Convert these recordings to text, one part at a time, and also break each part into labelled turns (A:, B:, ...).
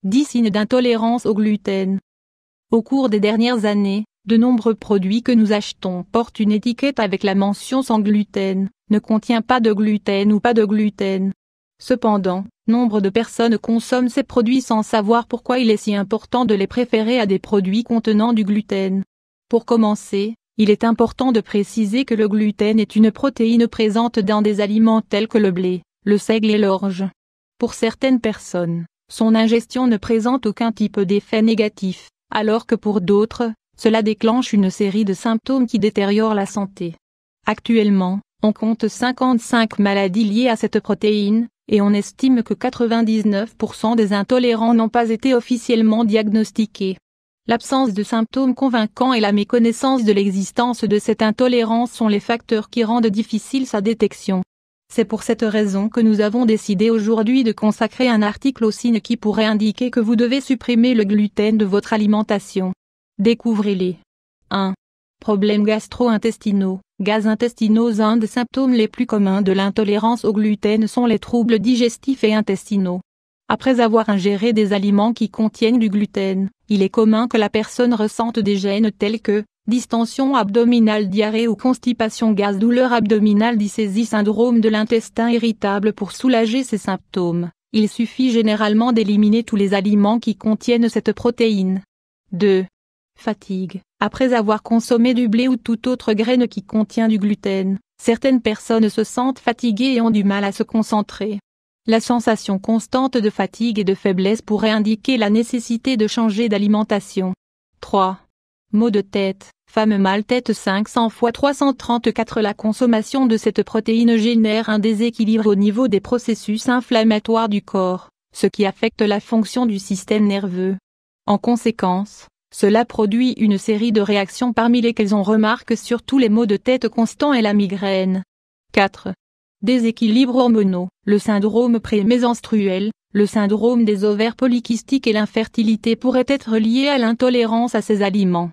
A: 10 signes d'intolérance au gluten. Au cours des dernières années, de nombreux produits que nous achetons portent une étiquette avec la mention sans gluten, ne contient pas de gluten ou pas de gluten. Cependant, nombre de personnes consomment ces produits sans savoir pourquoi il est si important de les préférer à des produits contenant du gluten. Pour commencer, il est important de préciser que le gluten est une protéine présente dans des aliments tels que le blé, le seigle et l'orge. Pour certaines personnes, son ingestion ne présente aucun type d'effet négatif, alors que pour d'autres, cela déclenche une série de symptômes qui détériorent la santé. Actuellement, on compte 55 maladies liées à cette protéine, et on estime que 99% des intolérants n'ont pas été officiellement diagnostiqués. L'absence de symptômes convaincants et la méconnaissance de l'existence de cette intolérance sont les facteurs qui rendent difficile sa détection. C'est pour cette raison que nous avons décidé aujourd'hui de consacrer un article aux signes qui pourraient indiquer que vous devez supprimer le gluten de votre alimentation. Découvrez-les. 1. Problèmes gastro-intestinaux. Gaz intestinaux. Un des symptômes les plus communs de l'intolérance au gluten sont les troubles digestifs et intestinaux. Après avoir ingéré des aliments qui contiennent du gluten, il est commun que la personne ressente des gènes tels que distension abdominale, diarrhée ou constipation, gaz, douleur abdominale, dysaisie, syndrome de l'intestin irritable. Pour soulager ces symptômes, il suffit généralement d'éliminer tous les aliments qui contiennent cette protéine. 2. Fatigue. Après avoir consommé du blé ou toute autre graine qui contient du gluten, certaines personnes se sentent fatiguées et ont du mal à se concentrer. La sensation constante de fatigue et de faiblesse pourrait indiquer la nécessité de changer d'alimentation. 3. Maux de tête. Femme mal tête 500 x 334. La consommation de cette protéine génère un déséquilibre au niveau des processus inflammatoires du corps, ce qui affecte la fonction du système nerveux. En conséquence, cela produit une série de réactions parmi lesquelles on remarque surtout les maux de tête constants et la migraine. 4. Déséquilibres hormonaux. Le syndrome prémenstruel, le syndrome des ovaires polykystiques et l'infertilité pourraient être liés à l'intolérance à ces aliments.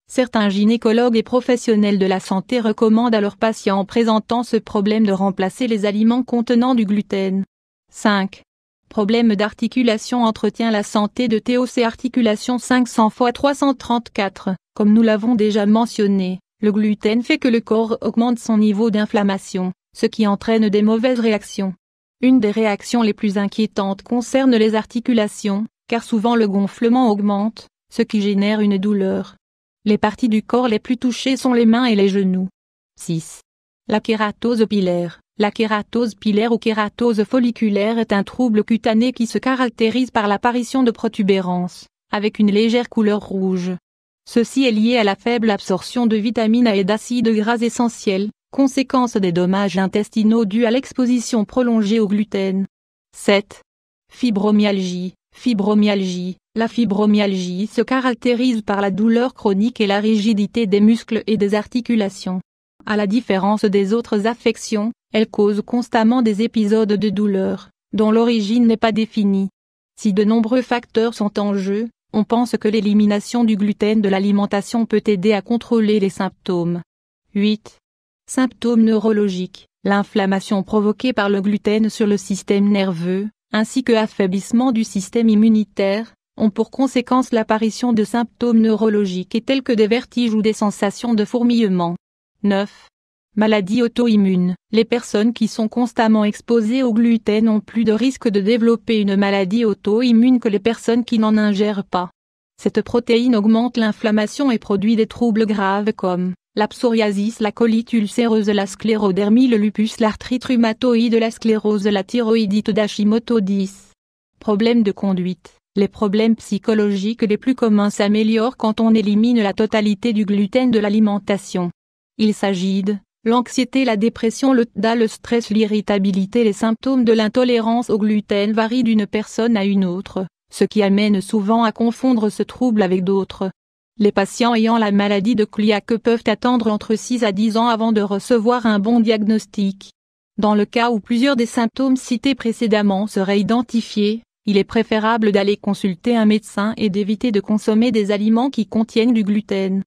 A: Certains gynécologues et professionnels de la santé recommandent à leurs patients présentant ce problème de remplacer les aliments contenant du gluten. 5. Problème d'articulation. Entretient la santé de TOC articulation 500 x 334. Comme nous l'avons déjà mentionné, le gluten fait que le corps augmente son niveau d'inflammation, ce qui entraîne des mauvaises réactions. Une des réactions les plus inquiétantes concerne les articulations, car souvent le gonflement augmente, ce qui génère une douleur. Les parties du corps les plus touchées sont les mains et les genoux. 6. La kératose pilaire. La kératose pilaire ou kératose folliculaire est un trouble cutané qui se caractérise par l'apparition de protubérances, avec une légère couleur rouge. Ceci est lié à la faible absorption de vitamines A et d'acides gras essentiels, conséquence des dommages intestinaux dus à l'exposition prolongée au gluten. 7. Fibromyalgie. Fibromyalgie. La fibromyalgie se caractérise par la douleur chronique et la rigidité des muscles et des articulations. À la différence des autres affections, elle cause constamment des épisodes de douleur, dont l'origine n'est pas définie. Si de nombreux facteurs sont en jeu, on pense que l'élimination du gluten de l'alimentation peut aider à contrôler les symptômes. 8. Symptômes neurologiques. L'inflammation provoquée par le gluten sur le système nerveux, ainsi que l'affaiblissement du système immunitaire, ont pour conséquence l'apparition de symptômes neurologiques tels que des vertiges ou des sensations de fourmillement. 9. Maladies auto-immunes. Les personnes qui sont constamment exposées au gluten ont plus de risques de développer une maladie auto-immune que les personnes qui n'en ingèrent pas. Cette protéine augmente l'inflammation et produit des troubles graves comme la psoriasis, la colite ulcéreuse, la sclérodermie, le lupus, l'arthrite rhumatoïde, la sclérose, la thyroïdite d'Hashimoto. 10. Problèmes de conduite. Les problèmes psychologiques les plus communs s'améliorent quand on élimine la totalité du gluten de l'alimentation. Il s'agit de l'anxiété, la dépression, le TDA, le stress, l'irritabilité. Les symptômes de l'intolérance au gluten varient d'une personne à une autre, ce qui amène souvent à confondre ce trouble avec d'autres. Les patients ayant la maladie de Celiac peuvent attendre entre 6 à 10 ans avant de recevoir un bon diagnostic. Dans le cas où plusieurs des symptômes cités précédemment seraient identifiés, il est préférable d'aller consulter un médecin et d'éviter de consommer des aliments qui contiennent du gluten.